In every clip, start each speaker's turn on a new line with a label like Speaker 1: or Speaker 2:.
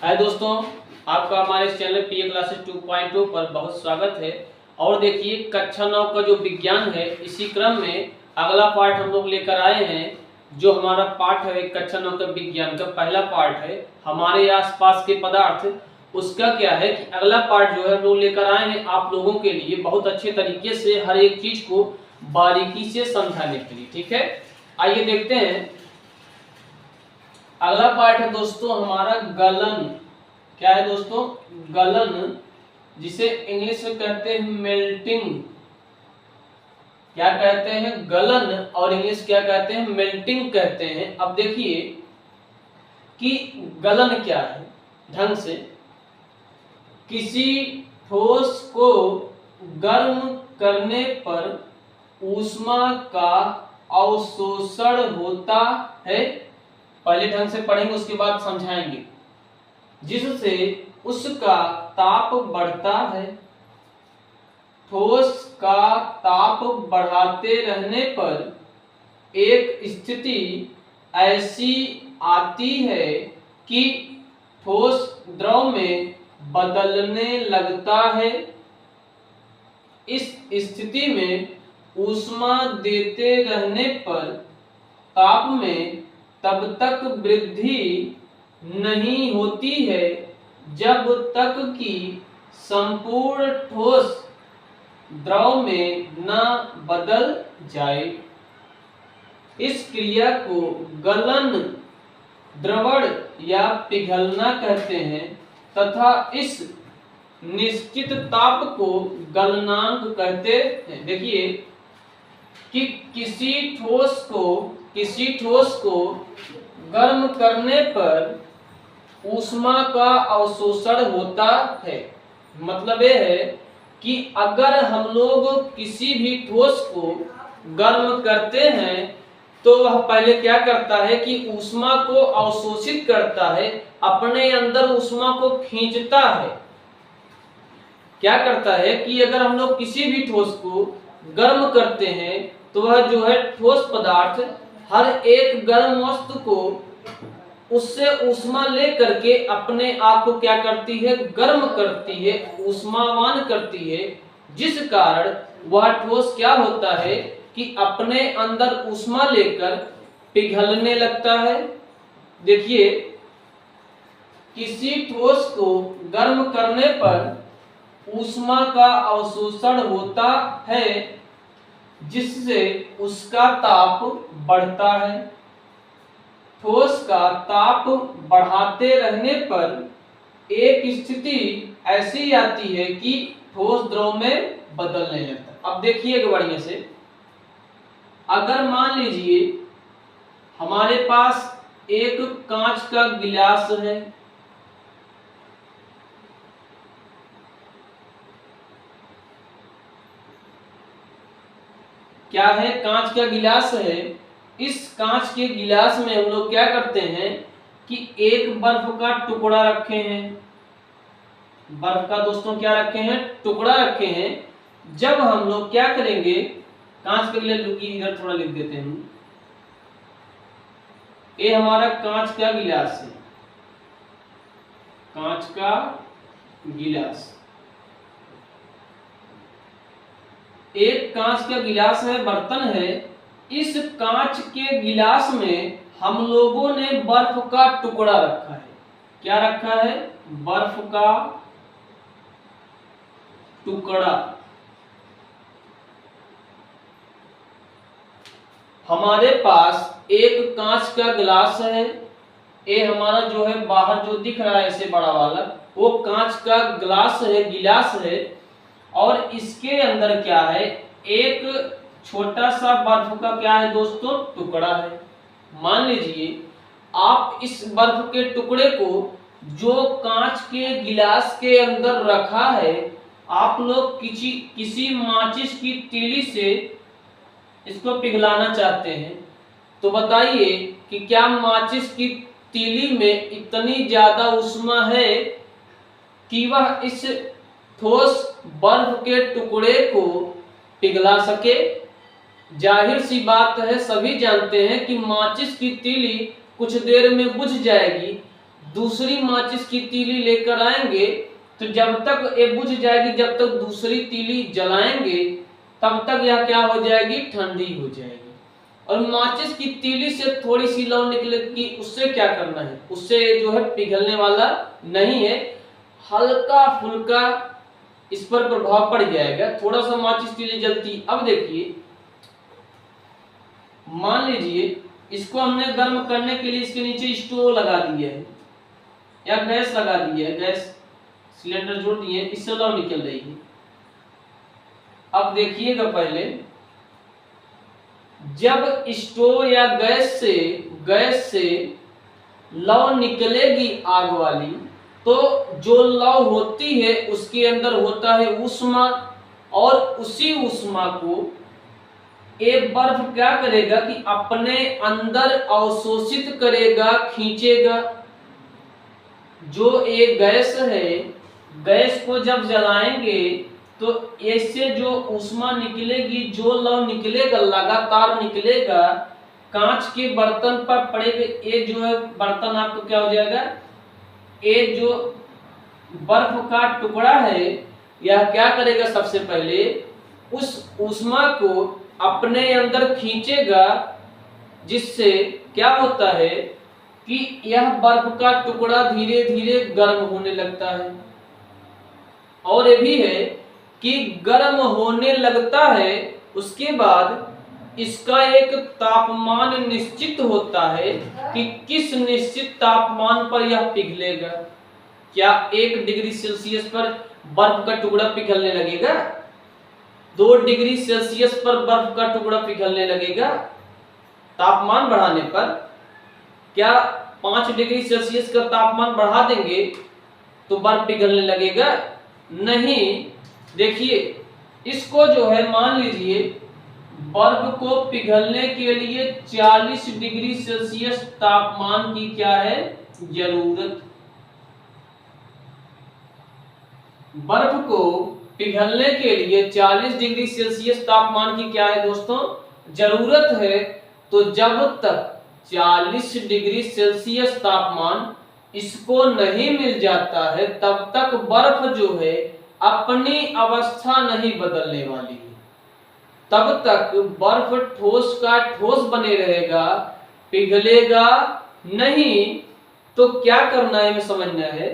Speaker 1: हाय दोस्तों, आपका हमारे इस चैनल पीए क्लासेस 2.2 पर बहुत स्वागत है। और देखिए कक्षा 9 का जो विज्ञान है, इसी क्रम में अगला पार्ट हम लोग लेकर आए हैं। जो हमारा पाठ है कक्षा 9 का विज्ञान का पहला पार्ट है हमारे आसपास के पदार्थ। उसका क्या है कि अगला पार्ट जो है हम लोग लेकर आए हैं आप लोगों के लिए बहुत अच्छे तरीके से हर एक चीज को बारीकी से समझाने के लिए। ठीक है, आइए देखते हैं। अगला पार्ट है दोस्तों हमारा गलन। क्या है दोस्तों? गलन, जिसे इंग्लिश में कहते हैं मेल्टिंग। क्या कहते हैं? गलन, और इंग्लिश क्या कहते हैं? मेल्टिंग कहते हैं। अब देखिए कि गलन क्या है। ढंग से, किसी ठोस को गर्म करने पर ऊष्मा का अवशोषण होता है। पहले ढंग से पढ़ेंगे, उसके बाद समझाएंगे। जिससे उसका ताप बढ़ता है। ठोस का ताप बढ़ाते रहने पर एक स्थिति ऐसी आती है कि ठोस द्रव में बदलने लगता है। इस स्थिति में ऊष्मा देते रहने पर ताप में तब तक वृद्धि नहीं होती है जब तक कि संपूर्ण ठोस द्रव में न बदल जाए। इस क्रिया को गलन, द्रवण या पिघलना कहते हैं तथा इस निश्चित ताप को गलनांक कहते हैं। देखिए कि किसी ठोस को गर्म करने पर ऊष्मा का अवशोषण होता है। मतलब यह है कि अगर हम लोग किसी भी ठोस को गर्म करते हैं तो वह पहले क्या करता है कि ऊष्मा को अवशोषित करता है, अपने अंदर ऊष्मा को खींचता है। क्या करता है कि अगर हम लोग किसी भी ठोस को गर्म करते हैं तो वह जो है ठोस पदार्थ हर एक गर्म वस्तु को उससे ऊष्मा ले करके अपने आप को क्या करती है? गर्म करती है, ऊष्मावान करती है। जिस कारण वह ठोस क्या होता है कि अपने अंदर ऊष्मा लेकर पिघलने लगता है। देखिए, किसी ठोस को गर्म करने पर ऊष्मा का अवशोषण होता है जिससे उसका ताप बढ़ता है। ठोस का ताप बढ़ाते रहने पर एक स्थिति ऐसी आती है कि ठोस द्रव में बदलने लगता है। अब देखिए बढ़िया से, अगर मान लीजिए हमारे पास एक कांच का गिलास है। क्या है? कांच का गिलास है। इस कांच के गिलास में हम लोग क्या करते हैं कि एक बर्फ का टुकड़ा रखे हैं। बर्फ का दोस्तों क्या रखे हैं? टुकड़ा रखे हैं। जब हम लोग क्या करेंगे, कांच के गिलास, इधर थोड़ा लिख देते हैं। ये हमारा कांच का गिलास है। कांच का गिलास, एक कांच का गिलास है, बर्तन है। इस कांच के गिलास में हम लोगों ने बर्फ का टुकड़ा रखा है। क्या रखा है? बर्फ का टुकड़ा। हमारे पास एक कांच का गिलास है। ये हमारा जो है बाहर जो दिख रहा है ऐसे बड़ा वाला, वो कांच का गिलास है। और इसके अंदर क्या है? एक छोटा सा बर्फ का क्या है दोस्तों? टुकड़ा है। मान लीजिए आप इस बर्फ के टुकड़े को जो कांच के गिलास के अंदर रखा है, आप लोग किसी माचिस की तीली से इसको पिघलाना चाहते हैं, तो बताइए कि क्या माचिस की तीली में इतनी ज्यादा ऊष्मा है कि वह इस ठोस बर्फ के टुकड़े को पिघला सके? जाहिर सी बात है, सभी जानते हैं कि माचिस की तीली कुछ देर में बुझ जाएगी, दूसरी माचिस की तीली लेकर आएंगे तो जब तक ये बुझ जाएगी, जब तक दूसरी तीली जलाएंगे तब तक यह क्या हो जाएगी, ठंडी हो जाएगी। और माचिस की तीली से थोड़ी सी लौ निकलेगी, उससे क्या करना है, उससे जो है पिघलने वाला नहीं है, हल्का फुल्का इस पर प्रभाव पड़ जाएगा, थोड़ा सा माचिस तीली जलती। अब देखिए, मान लीजिए इसको हमने गर्म करने के लिए इसके नीचे स्टोव लगा दिया है या गैस लगा दिया है, गैस सिलेंडर जोड़ दिए, इससे लौ निकल रही है। अब देखिएगा, पहले जब स्टोव या गैस से लौ निकलेगी आग वाली, तो जो लौ होती है उसके अंदर होता है ऊष्मा, और उसी ऊष्मा को एक बर्फ क्या करेगा कि अपने अंदर अवशोषित करेगा, खींचेगा। जो एक गैस है, गैस को जब जलाएंगे तो इससे जो ऊष्मा निकलेगी, जो लौ निकलेगा, लगातार निकलेगा, कांच के बर्तन पर पड़ेगा। ये जो है बर्तन आपको क्या हो जाएगा, ये जो बर्फ का टुकड़ा है यह क्या करेगा, सबसे पहले उस ऊष्मा को अपने अंदर खींचेगा, जिससे क्या होता है कि यह बर्फ का टुकड़ा धीरे धीरे गर्म होने लगता है। और ये भी है कि गर्म होने लगता है, उसके बाद इसका एक तापमान निश्चित होता है कि किस निश्चित तापमान पर यह पिघलेगा। क्या 1 डिग्री सेल्सियस पर बर्फ का टुकड़ा पिघलने लगेगा? 2 डिग्री सेल्सियस पर बर्फ का टुकड़ा पिघलने लगेगा तापमान बढ़ाने पर? क्या 5 डिग्री सेल्सियस का तापमान बढ़ा देंगे तो बर्फ पिघलने लगेगा? नहीं। देखिए, इसको जो है, मान लीजिए बर्फ को पिघलने के लिए 40 डिग्री सेल्सियस तापमान की क्या है, जरूरत। बर्फ को पिघलने के लिए 40 डिग्री सेल्सियस तापमान की क्या है दोस्तों, जरूरत है। तो जब तक 40 डिग्री सेल्सियस तापमान इसको नहीं मिल जाता है, तब तक बर्फ जो है अपनी अवस्था नहीं बदलने वाली है। तब तक बर्फ ठोस का ठोस बने रहेगा, पिघलेगा नहीं। तो क्या करना है, हमें समझना है,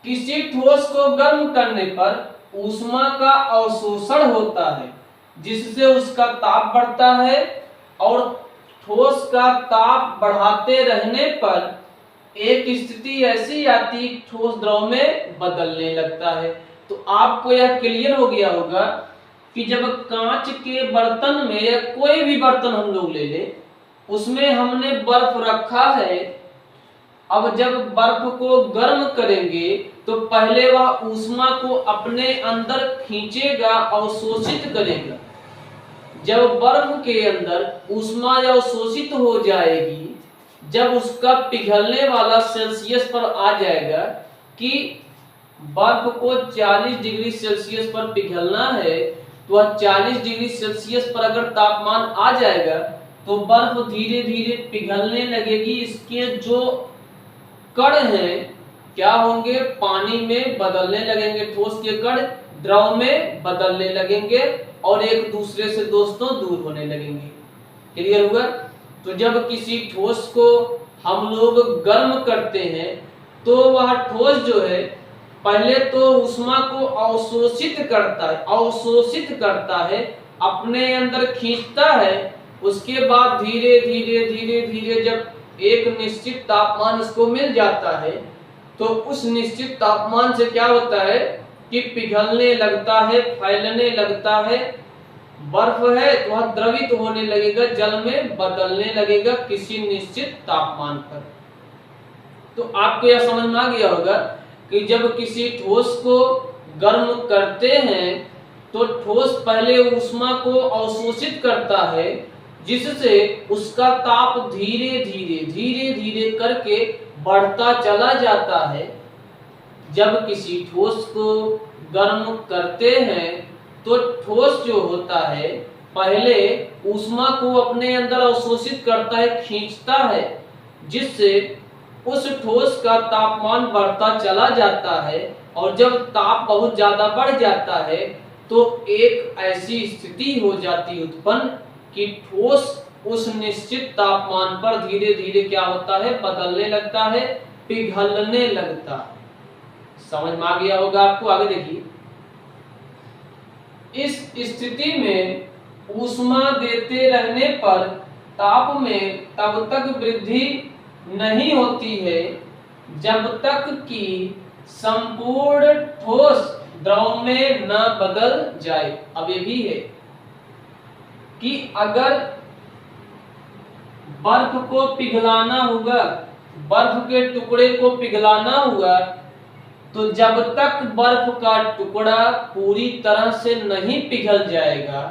Speaker 1: किसी ठोस को गर्म करने पर ऊष्मा का अवशोषण होता है, जिससे उसका ताप बढ़ता है, और ठोस का ताप बढ़ाते रहने पर एक स्थिति ऐसी आती, ठोस द्रव में बदलने लगता है। तो आपको यह क्लियर हो गया होगा कि जब कांच के बर्तन में, या कोई भी बर्तन हम लोग ले लें, उसमें हमने बर्फ रखा है, अब जब बर्फ को गर्म करेंगे तो पहले वह ऊष्मा को अपने अंदर खींचेगा, अवशोषित करेगा। जब बर्फ के अंदर ऊष्मा अवशोषित हो जाएगी, जब उसका पिघलने वाला सेल्सियस पर आ जाएगा कि बर्फ को 40 डिग्री सेल्सियस पर पिघलना है, तो वह 40 डिग्री सेल्सियस पर अगर तापमान आ जाएगा तो बर्फ धीरे धीरे पिघलने लगेगी। इसके जो कण हैं क्या होंगे, पानी में बदलने लगेंगे, ठोस के कण द्रव में बदलने लगेंगे और एक दूसरे से दोस्तों दूर होने लगेंगे। क्लियर हुआ? तो जब किसी ठोस को हम लोग गर्म करते हैं तो वह ठोस जो है पहले तो ऊष्मा को अवशोषित करता है, अपने अंदर खींचता है, उसके बाद धीरे धीरे जब एक निश्चित तापमान इसको मिल जाता है तो उस निश्चित तापमान से क्या होता है कि पिघलने लगता है, फैलने लगता है। बर्फ है तो वह द्रवित होने लगेगा, जल में बदलने लगेगा किसी निश्चित तापमान पर। तो आपको यह समझ में आ गया होगा कि जब किसी ठोस को गर्म करते हैं तो ठोस पहले ऊष्मा को अवशोषित करता है, जिससे उसका ताप धीरे धीरे करके बढ़ता चला जाता है। जब किसी ठोस को गर्म करते हैं तो ठोस जो होता है पहले ऊष्मा को अपने अंदर अवशोषित करता है, खींचता है, जिससे उस ठोस का तापमान बढ़ता चला जाता है। और जब ताप बहुत ज्यादा बढ़ जाता है तो एक ऐसी स्थिति हो जाती है उत्पन्न कि ठोस उस निश्चित तापमान पर धीरे धीरे क्या होता है, बदलने लगता है, पिघलने लगता है। समझ में आ गया होगा आपको। आगे देखिए, इस स्थिति में ऊष्मा देते रहने पर ताप में तब तक वृद्धि नहीं होती है जब तक कि संपूर्ण ठोस द्रव में न बदल जाए। अब ये भी है कि अगर बर्फ को पिघलाना होगा, बर्फ के टुकड़े को पिघलाना हुआ, तो जब तक बर्फ का टुकड़ा पूरी तरह से नहीं पिघल जाएगा,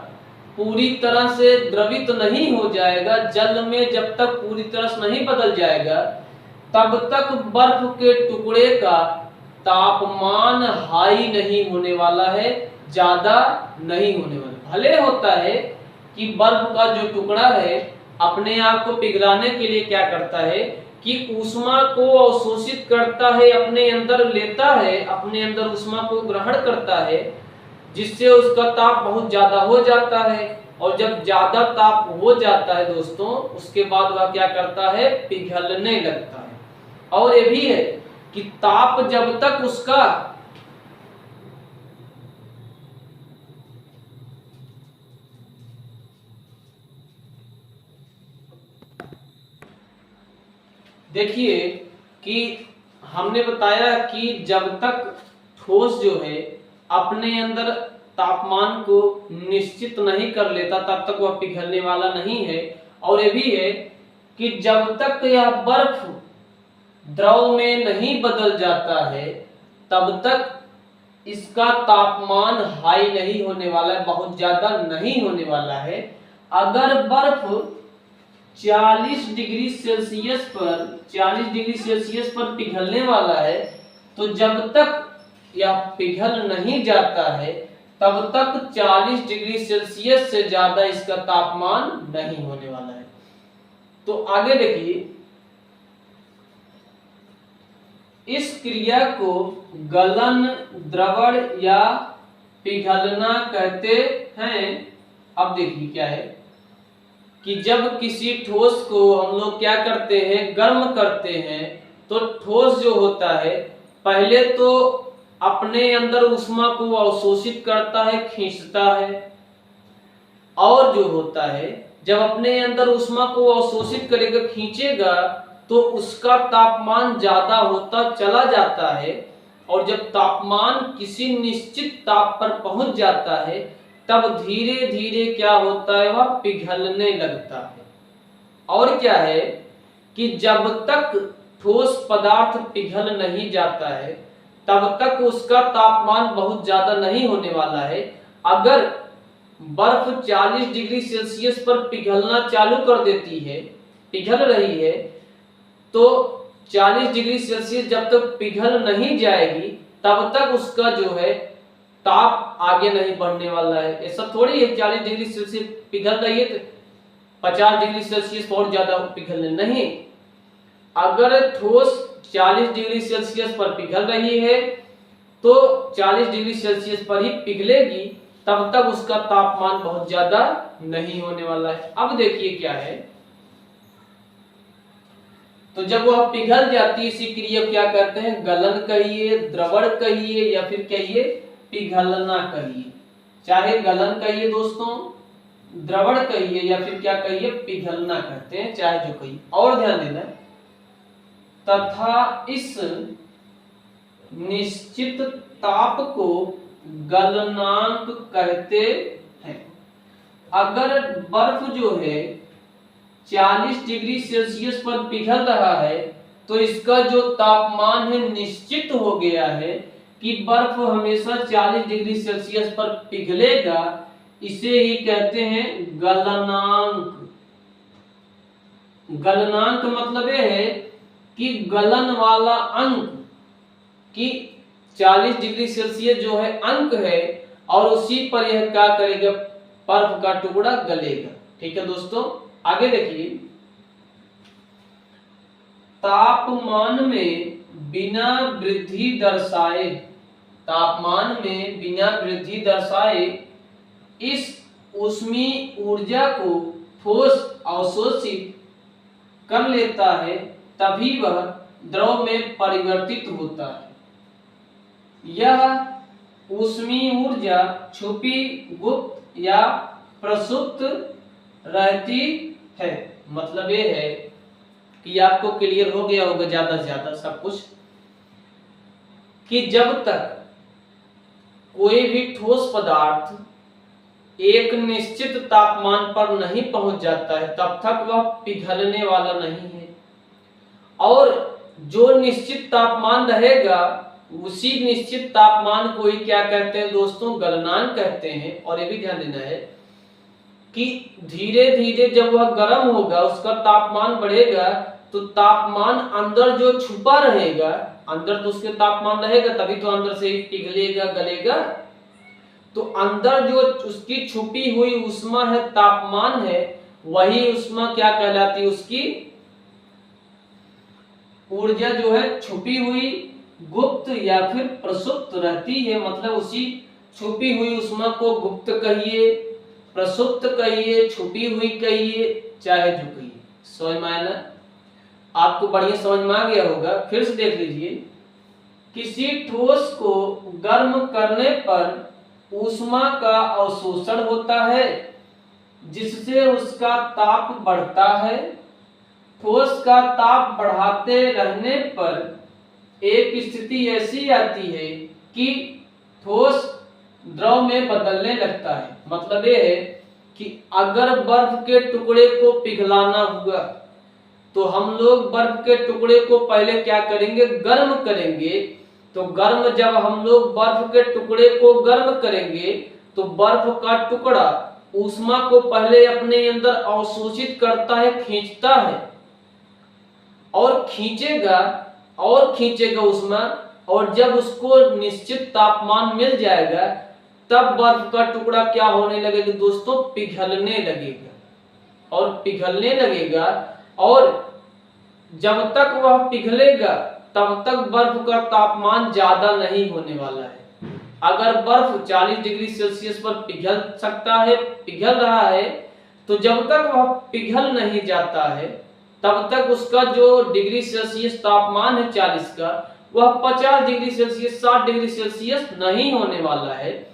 Speaker 1: पूरी तरह से द्रवित नहीं हो जाएगा, जल में जब तक पूरी तरह से नहीं बदल जाएगा, तब तक बर्फ के टुकड़े का तापमान हाई नहीं होने वाला है, ज्यादा नहीं होने वाला। भले होता है कि बर्फ का जो टुकड़ा है अपने आप को पिघलाने के लिए क्या करता है कि ऊष्मा को अवशोषित करता है, अपने अंदर लेता है, अपने अंदर ऊष्मा को ग्रहण करता है, जिससे उसका ताप बहुत ज्यादा हो जाता है। और जब ज्यादा ताप हो जाता है दोस्तों, उसके बाद वह क्या करता है, पिघलने लगता है। और ये भी है कि ताप जब तक उसका देखिए कि हमने बताया कि जब तक ठोस जो है अपने अंदर तापमान को निश्चित नहीं कर लेता तब तक वह पिघलने वाला नहीं है। और ये भी है कि जब तक यह बर्फ द्रव में नहीं बदल जाता है तब तक इसका तापमान हाई नहीं होने वाला है, बहुत ज्यादा नहीं होने वाला है। अगर बर्फ 40 डिग्री सेल्सियस पर पिघलने वाला है, तो जब तक यह पिघल नहीं जाता है तब तक 40 डिग्री सेल्सियस से ज्यादा इसका तापमान नहीं होने वाला है। तो आगे देखिए, इस क्रिया को गलन, द्रवण या पिघलना कहते हैं। अब देखिए क्या है कि जब किसी ठोस को हम लोग क्या करते हैं, गर्म करते हैं, तो ठोस जो होता है पहले तो अपने अंदर ऊष्मा को अवशोषित करता है, खींचता है। और जो होता है जब अपने अंदर ऊष्मा को अवशोषित करेगा, खींचेगा, तो उसका तापमान ज्यादा होता चला जाता है। और जब तापमान किसी निश्चित ताप पर पहुंच जाता है तब धीरे धीरे क्या होता है, वह पिघलने लगता है। और क्या है कि जब तक ठोस पदार्थ पिघल नहीं जाता है तब तक उसका तापमान बहुत ज्यादा नहीं होने वाला है। अगर बर्फ 40 डिग्री सेल्सियस पर पिघलना चालू कर देती है, पिघल रही है, तो 40 डिग्री सेल्सियस जब तक पिघल नहीं जाएगी तब तक उसका जो है ताप आगे नहीं बढ़ने वाला है। ऐसा थोड़ी है 40 डिग्री सेल्सियस पिघल रही है तो 50 डिग्री सेल्सियस और ज्यादा पिघलने नहीं। अगर ठोस 40 डिग्री सेल्सियस पर पिघल रही है तो 40 डिग्री सेल्सियस पर ही पिघलेगी, तब तक उसका तापमान बहुत ज्यादा नहीं होने वाला है। अब देखिए क्या है, तो जब वह पिघल जाती है इसी क्रिया को क्या कहते हैं, गलन कहिए, द्रवण कहिए या फिर कहिए पिघलना कहिए। चाहे गलन कहिए दोस्तों, द्रवण कहिए या फिर क्या कहिए, पिघलना कहते हैं, चाहे जो कहिए। और ध्यान देना, तथा इस निश्चित ताप को गलनांक कहते हैं। अगर बर्फ जो है 40 डिग्री सेल्सियस पर पिघल रहा है तो इसका जो तापमान है निश्चित हो गया है कि बर्फ हमेशा 40 डिग्री सेल्सियस पर पिघलेगा। इसे ही कहते हैं गलनांक। गलनांक मतलब यह है कि गलन वाला अंक, कि 40 डिग्री सेल्सियस जो है अंक है और उसी पर यह क्या करेगा, बर्फ का टुकड़ा गलेगा। ठीक है दोस्तों, आगे देखिए, तापमान में बिना वृद्धि दर्शाए, तापमान में बिना वृद्धि दर्शाए इस ऊष्मीय ऊर्जा को ठोस अवशोषित कर लेता है, तभी वह द्रव में परिवर्तित होता है। यह ऊष्मीय ऊर्जा छुपी, गुप्त या प्रसुप्त रहती है। मतलब ये है कि आपको क्लियर हो गया होगा ज्यादा से ज्यादा सब कुछ, कि जब तक कोई भी ठोस पदार्थ एक निश्चित तापमान पर नहीं पहुंच जाता है तब तक वह पिघलने वाला नहीं है, और जो निश्चित तापमान रहेगा उसी निश्चित तापमान को ही क्या कहते हैं दोस्तों, गलनांक कहते हैं। और ये भी ध्यान देना है कि धीरे धीरे जब वह गर्म होगा, उसका तापमान बढ़ेगा, तो तापमान अंदर जो छुपा रहेगा, अंदर तो उसके तापमान रहेगा तभी तो अंदर से पिघलेगा, गलेगा। तो अंदर जो उसकी छुपी हुई ऊष्मा है, तापमान है, वही ऊष्मा क्या कहलाती है, उसकी ऊर्जा जो है छुपी हुई, गुप्त या फिर प्रसुप्त रहती है। मतलब उसी छुपी हुई ऊष्मा को गुप्त कहिए, प्रसुप्त कहिए, छुपी हुई कहिए, चाहे जो कहिए। समझ में आया ना? आपको बढ़िया समझ में आ गया होगा। फिर से देख लीजिए, किसी ठोस को गर्म करने पर ऊष्मा का अवशोषण होता है जिससे उसका ताप बढ़ता है। ठोस का ताप बढ़ाते रहने पर एक स्थिति ऐसी आती है कि ठोस द्रव में बदलने लगता है। मतलब ये है कि अगर बर्फ के टुकड़े को पिघलाना हुआ तो हम लोग बर्फ के टुकड़े को पहले क्या करेंगे, गर्म करेंगे। तो गर्म जब हम लोग बर्फ के टुकड़े को गर्म करेंगे तो बर्फ का टुकड़ा ऊष्मा को पहले अपने अंदर अवशोषित करता है, खींचता है, और खींचेगा ऊष्मा। और जब उसको निश्चित तापमान मिल जाएगा तब बर्फ का टुकड़ा क्या होने लगेगा दोस्तों, पिघलने लगेगा और पिघलने लगेगा। और जब तक वह पिघलेगा तब तक बर्फ का तापमान ज्यादा नहीं होने वाला है। अगर बर्फ 40 डिग्री सेल्सियस पर पिघल सकता है, पिघल रहा है, तो जब तक वह पिघल नहीं जाता है तब तक उसका जो डिग्री सेल्सियस तापमान है 40 का, वह 50 डिग्री सेल्सियस, 60 डिग्री सेल्सियस नहीं होने वाला है।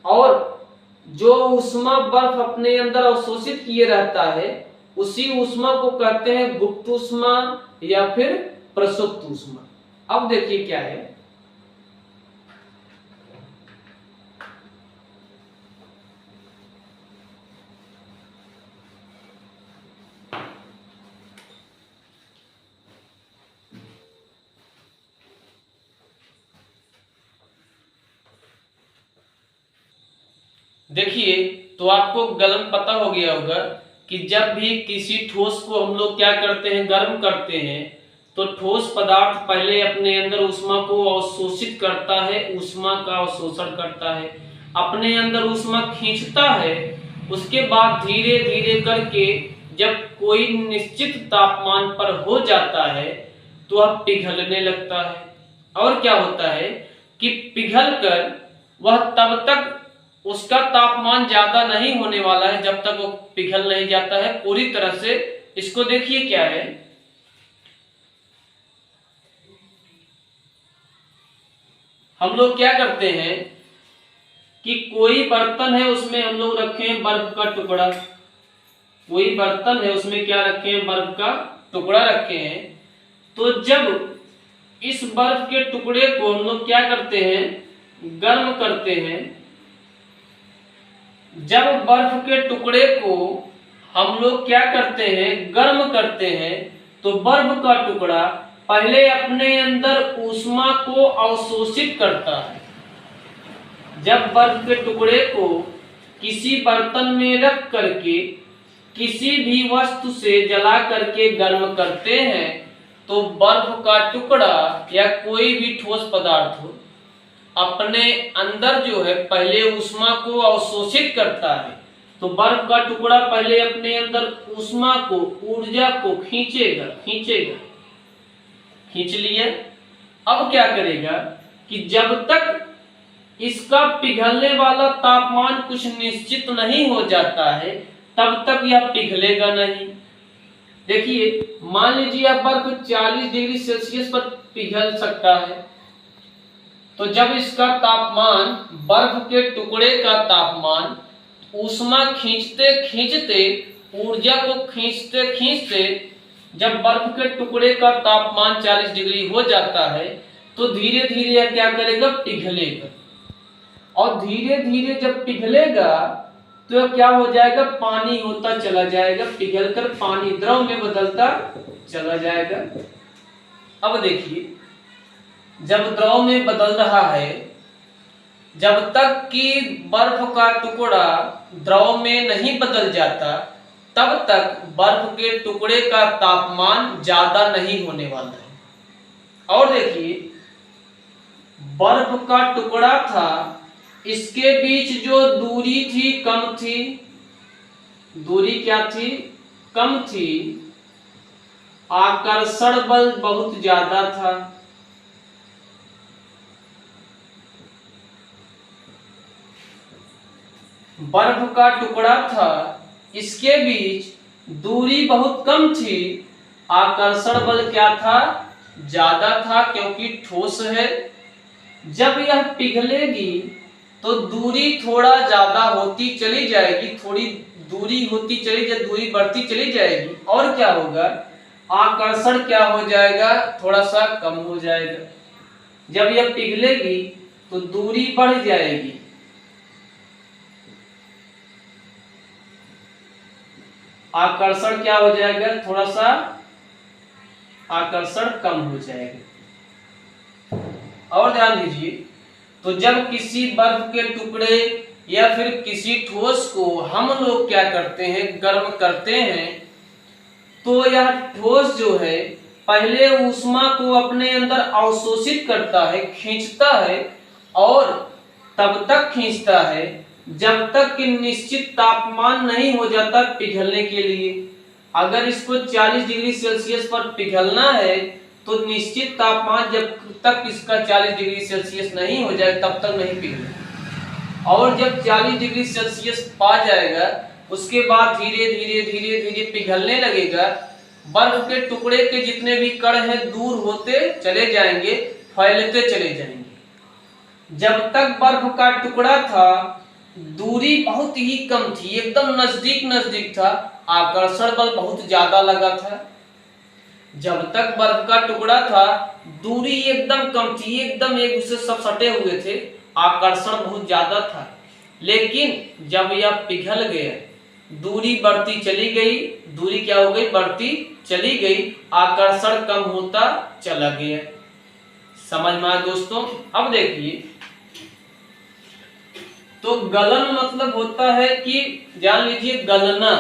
Speaker 1: और जो ऊष्मा बर्फ अपने अंदर अवशोषित किए रहता है उसी ऊष्मा को कहते हैं गुप्त ऊष्मा या फिर प्रसुप्त ऊष्मा। अब देखिए क्या है, देखिए तो आपको गर्म पता हो गया होगा कि जब भी किसी ठोस को हम लोग क्या करते हैं, गर्म करते हैं, तो ठोस पदार्थ पहले अपने अंदर ऊष्मा को अवशोषित करता है, ऊष्मा का अवशोषण करता है, अपने अंदर ऊष्मा खींचता है। उसके बाद धीरे धीरे करके जब कोई निश्चित तापमान पर हो जाता है तो वह पिघलने लगता है। और क्या होता है कि पिघलकर वह तब तक उसका तापमान ज्यादा नहीं होने वाला है जब तक वो पिघल नहीं जाता है पूरी तरह से। इसको देखिए क्या है, हम लोग क्या करते हैं कि कोई बर्तन है उसमें हम लोग रखे हैं बर्फ का टुकड़ा, कोई बर्तन है उसमें क्या रखे हैं, बर्फ का टुकड़ा रखे हैं। तो जब इस बर्फ के टुकड़े को हम लोग क्या करते हैं, गर्म करते हैं। जब बर्फ के टुकड़े को हम लोग क्या करते हैं, गर्म करते हैं, तो बर्फ का टुकड़ा पहले अपने अंदर ऊष्मा को अवशोषित करता है। जब बर्फ के टुकड़े को किसी बर्तन में रख करके किसी भी वस्तु से जला करके गर्म करते हैं तो बर्फ का टुकड़ा या कोई भी ठोस पदार्थ हो अपने अंदर जो है पहले ऊष्मा को अवशोषित करता है। तो बर्फ का टुकड़ा पहले अपने अंदर ऊष्मा को, ऊर्जा को खींचेगा, खींच लिया। अब क्या करेगा कि जब तक इसका पिघलने वाला तापमान कुछ निश्चित नहीं हो जाता है तब तक यह पिघलेगा नहीं। देखिए, मान लीजिए यह बर्फ 40 डिग्री सेल्सियस पर पिघल सकता है, तो जब इसका तापमान, बर्फ के टुकड़े का तापमान ऊष्मा खींचते खींचते, ऊर्जा को खींचते खींचते जब बर्फ के टुकड़े का तापमान 40 डिग्री हो जाता है तो धीरे धीरे यह क्या करेगा, पिघलेगा। और धीरे धीरे जब पिघलेगा तो यह क्या हो जाएगा, पानी होता चला जाएगा, पिघलकर पानी द्रव में बदलता चला जाएगा। अब देखिए, जब द्रव में बदल रहा है, जब तक कि बर्फ का टुकड़ा द्रव में नहीं बदल जाता तब तक बर्फ के टुकड़े का तापमान ज्यादा नहीं होने वाला है। और देखिए, बर्फ का टुकड़ा था, इसके बीच जो दूरी थी कम थी, दूरी क्या थी, कम थी, आकर्षण बल बहुत ज्यादा था। बर्फ का टुकड़ा था, इसके बीच दूरी बहुत कम थी, आकर्षण बल क्या था, ज्यादा था, क्योंकि ठोस है। जब यह पिघलेगी तो दूरी थोड़ा ज्यादा होती चली जाएगी, थोड़ी दूरी होती चली जाए, दूरी बढ़ती चली जाएगी, और क्या होगा, आकर्षण क्या हो जाएगा, थोड़ा सा कम हो जाएगा। जब यह पिघलेगी तो दूरी बढ़ जाएगी, आकर्षण क्या हो जाएगा, थोड़ा सा आकर्षण कम हो जाएगा। और ध्यान दीजिए, तो जब किसी बर्फ के टुकड़े या फिर किसी ठोस को हम लोग क्या करते हैं, गर्म करते हैं, तो यह ठोस जो है पहले ऊष्मा को अपने अंदर अवशोषित करता है, खींचता है, और तब तक खींचता है जब तक कि निश्चित तापमान नहीं हो जाता पिघलने के लिए। अगर इसको 40 डिग्री सेल्सियस पर पिघलना है तो निश्चित तापमान जब तक इसका 40 डिग्री सेल्सियस नहीं हो जाए तब तक नहीं पिघलेगा। और जब 40 डिग्री सेल्सियस पा जाएगा उसके बाद धीरे धीरे धीरे धीरे पिघलने लगेगा। बर्फ के टुकड़े के जितने भी कण हैं दूर होते चले जाएंगे, फैलते चले जाएंगे। जब तक बर्फ का टुकड़ा था दूरी बहुत ही कम थी, एकदम नजदीक नजदीक था, आकर्षण बल बहुत ज्यादा लगा था। जब तक बर्फ का टुकड़ा था दूरी एकदम कम थी, एकदम एक दूसरे सब सटे हुए थे, आकर्षण बहुत ज्यादा था। लेकिन जब यह पिघल गया दूरी बढ़ती चली गई, दूरी क्या हो गई, बढ़ती चली गई, आकर्षण कम होता चला गया। समझ में आया दोस्तों। अब देखिए, तो गलन मतलब होता है कि जान लीजिए गलना,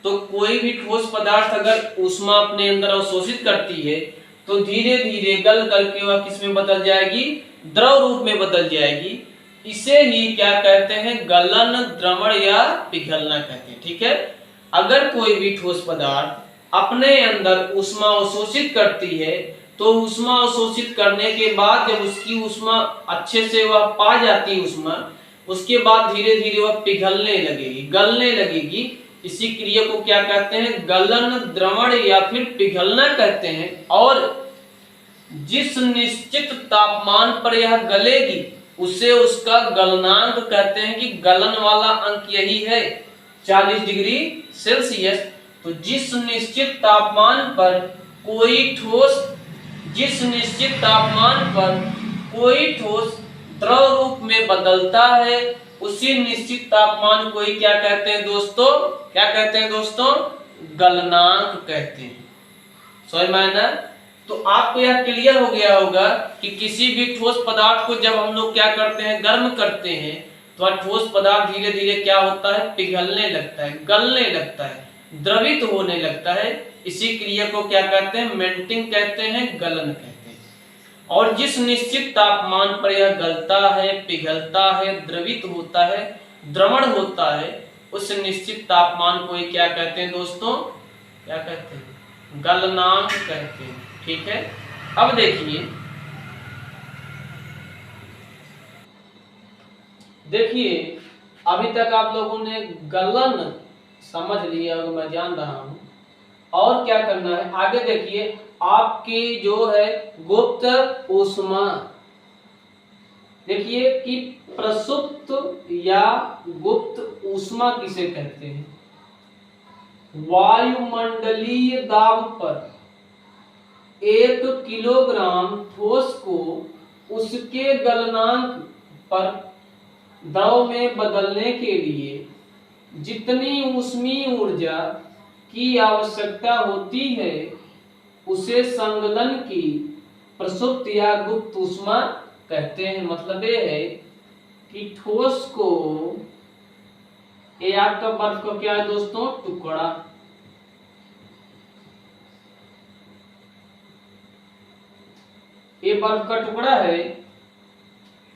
Speaker 1: तो कोई भी ठोस पदार्थ अगर ऊष्मा अपने अंदर अवशोषित करती है तो धीरे धीरे गल करके वह किस में बदल जाएगी, द्रव रूप में बदल जाएगी। इसे ही क्या कहते हैं, गलन, द्रवण या पिघलना कहते हैं। ठीक है, अगर कोई भी ठोस पदार्थ अपने अंदर ऊष्मा अवशोषित करती है तो ऊष्मा अवशोषित करने के बाद जब उसकी ऊष्मा अच्छे से वह पा जाती है ऊष्मा, उसके बाद धीरे धीरे वह पिघलने लगेगी, गलने लगेगी। इसी क्रिया को क्या कहते हैं, गलन, द्रवण या फिर पिघलना कहते हैं। और जिस निश्चित तापमान पर यह गलेगी उसे उसका गलनांक कहते हैं कि गलन वाला अंक यही है 40 डिग्री सेल्सियस। तो जिस निश्चित तापमान पर कोई ठोस, जिस निश्चित तापमान पर कोई ठोस द्रव रूप में बदलता है उसी निश्चित तापमान को ही क्या कहते हैं दोस्तों, क्या कहते हैं दोस्तों, गलनांक कहते हैं। समझ में आया ना। तो आपको यह क्लियर हो गया होगा कि किसी भी ठोस पदार्थ को जब हम लोग क्या करते हैं, गर्म करते हैं, तो ठोस पदार्थ धीरे धीरे क्या होता है, पिघलने लगता है, गलने लगता है, द्रवित होने लगता है। इसी क्रिया को क्या कहते हैं, मेल्टिंग कहते हैं, गलन कहते हैं। और जिस निश्चित तापमान पर यह गलता है, पिघलता है, द्रवित होता है, द्रवण होता है, उस निश्चित तापमान को ये क्या कहते हैं दोस्तों? क्या कहते हैं? गलनांक कहते हैं। ठीक है, अब देखिए अभी तक आप लोगों ने गलन समझ लिया और मैं जान रहा हूं। और क्या करना है आगे देखिए, आपकी जो है गुप्त ऊष्मा, देखिए कि प्रसुप्त या गुप्त ऊष्मा किसे कहते हैं? वायुमंडलीय दाब पर 1 किलोग्राम ठोस को उसके गलनांक पर द्रव में बदलने के लिए जितनी ऊष्मीय ऊर्जा की आवश्यकता होती है उसे संगलन की प्रसुप्त या गुप्त ऊष्मा कहते हैं। मतलब ये है कि ठोस को, ये आपका बर्फ का क्या है दोस्तों? टुकड़ा। ये बर्फ का टुकड़ा है।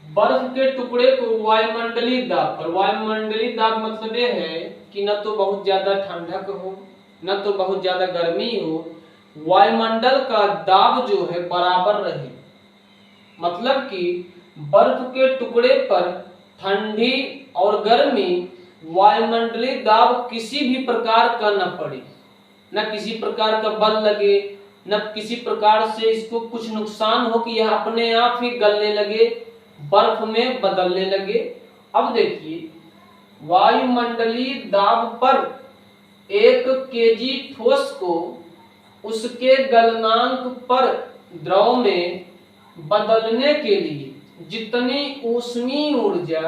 Speaker 1: बर्फ के टुकड़े को वायुमंडलीय दाब पर, वायुमंडलीय दाब मतलब ये है कि न तो बहुत ज्यादा ठंडक हो न तो बहुत ज्यादा गर्मी हो, वायुमंडल का दाब जो है बराबर रहे। मतलब कि बर्फ के टुकड़े पर ठंडी और गर्मी, वायुमंडलीय दाब किसी भी प्रकार का न पड़े, न किसी प्रकार का बल लगे, न किसी प्रकार से इसको कुछ नुकसान हो कि यह अपने आप ही गलने लगे, बर्फ में बदलने लगे। अब देखिए, वायुमंडलीय दाब पर 1 केजी ठोस को उसके गलनांक पर द्रव में बदलने के लिए जितनी ऊष्मीय ऊर्जा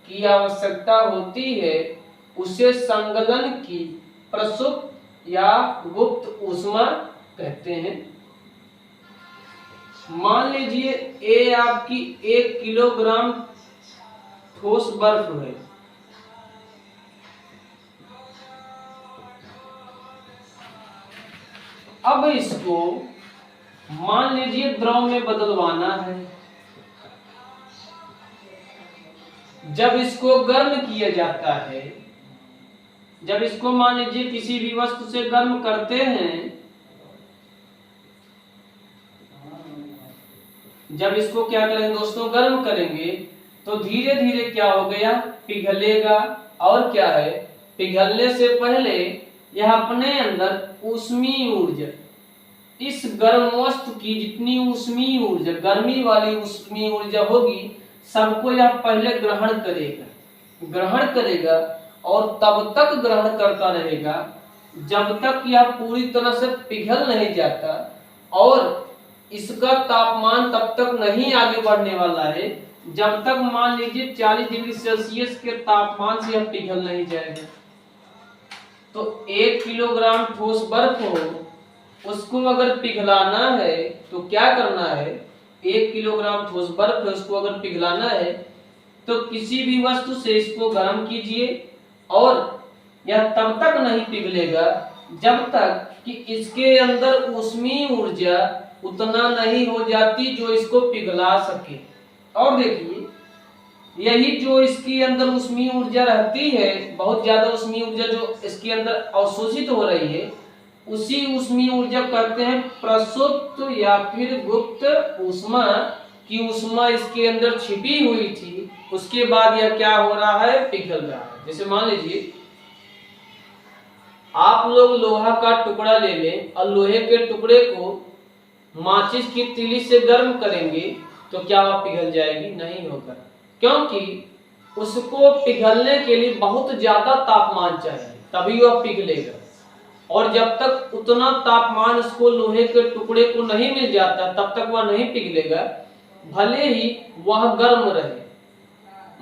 Speaker 1: की आवश्यकता होती है उसे संगलन की प्रसुप्त या गुप्त ऊष्मा कहते हैं। मान लीजिए ये आपकी 1 किलोग्राम ठोस बर्फ है। अब इसको मान लीजिए द्रव में बदलवाना है। जब इसको गर्म किया जाता है, जब इसको मान लीजिए किसी भी वस्तु से गर्म करते हैं, जब इसको क्या करेंगे दोस्तों? गर्म करेंगे तो धीरे धीरे क्या हो गया? पिघलेगा। और क्या है, पिघलने से पहले यह अपने अंदर ऊष्मीय ऊर्जा, इस गर्म वस्तु की जितनी ऊष्मीय ऊर्जा, गर्मी वाली ऊष्मीय ऊर्जा होगी, सबको यह पहले ग्रहण करेगा और तब तक ग्रहण करता रहेगा जब तक यह पूरी तरह से पिघल नहीं जाता और इसका तापमान तब तक नहीं आगे बढ़ने वाला है जब तक मान लीजिए 40 डिग्री सेल्सियस के तापमान से यह पिघल नहीं जाएगा। तो 1 किलोग्राम ठोस बर्फ हो, उसको अगर पिघलाना है तो क्या करना है? 1 किलोग्राम ठोस बर्फ है, उसको अगर पिघलाना है तो किसी भी वस्तु से इसको गर्म कीजिए और यह तब तक नहीं पिघलेगा जब तक कि इसके अंदर ऊष्मीय ऊर्जा उतना नहीं हो जाती जो इसको पिघला सके। और देखिए, यही जो इसके अंदर ऊष्मीय ऊर्जा रहती है, बहुत ज्यादा ऊष्मीय ऊर्जा जो इसके अंदर अवशोषित हो रही है, उसी ऊष्मीय ऊर्जा कहते हैं प्रसुप्त या फिर गुप्त ऊष्मा। की ऊष्मा इसके अंदर छिपी हुई थी, उसके बाद यह क्या हो रहा है? पिघल रहा है। जैसे मान लीजिए आप लोग लोहा का टुकड़ा ले लें और लोहे के टुकड़े को माचिस की तीली से गर्म करेंगे तो क्या वह पिघल जाएगी? नहीं होगा, क्योंकि उसको पिघलने के लिए बहुत ज्यादा तापमान चाहिए, तभी वह पिघलेगा। और जब तक उतना तापमान उसको लोहे के टुकड़े को नहीं मिल जाता तब तक वह नहीं पिघलेगा, भले ही वह गर्म रहे।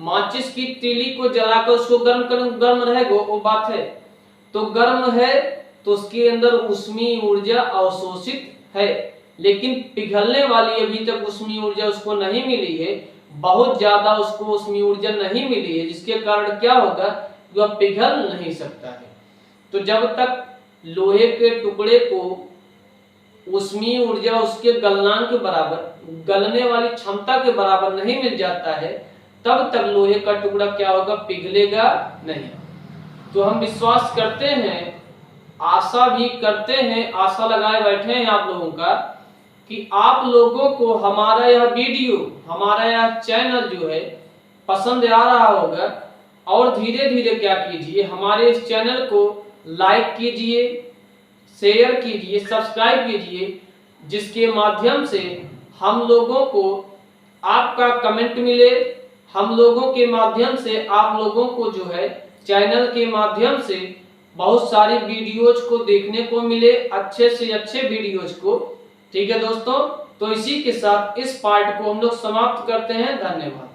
Speaker 1: माचिस की तीली को जलाकर उसको गर्म रहेगा, वो बात है। तो गर्म है तो उसके अंदर ऊष्मीय ऊर्जा अवशोषित है, लेकिन पिघलने वाली अभी तक ऊष्मीय ऊर्जा उसको नहीं मिली है, बहुत ज्यादा उसको ऊष्मीय ऊर्जा नहीं मिली है, जिसके कारण क्या होगा? वह पिघल नहीं सकता है। तो जब तक लोहे के टुकड़े को ऊष्मीय ऊर्जा उसके गलनांक के बराबर, गलने वाली क्षमता के बराबर नहीं मिल जाता है, तब तक लोहे का टुकड़ा क्या होगा, पिघलेगा नहीं। तो हम विश्वास करते हैं, आशा भी करते हैं, आशा लगाए बैठे हैं आप लोगों का कि आप लोगों को हमारा यह वीडियो, हमारा यह चैनल जो है पसंद आ रहा होगा। और धीरे धीरे क्या कीजिए, हमारे इस चैनल को लाइक कीजिए, शेयर कीजिए, सब्सक्राइब कीजिए, जिसके माध्यम से हम लोगों को आपका कमेंट मिले, हम लोगों के माध्यम से आप लोगों को जो है चैनल के माध्यम से बहुत सारी वीडियोज को देखने को मिले, अच्छे से अच्छे वीडियोज को। ठीक है दोस्तों, तो इसी के साथ इस पार्ट को हम लोग समाप्त करते हैं। धन्यवाद।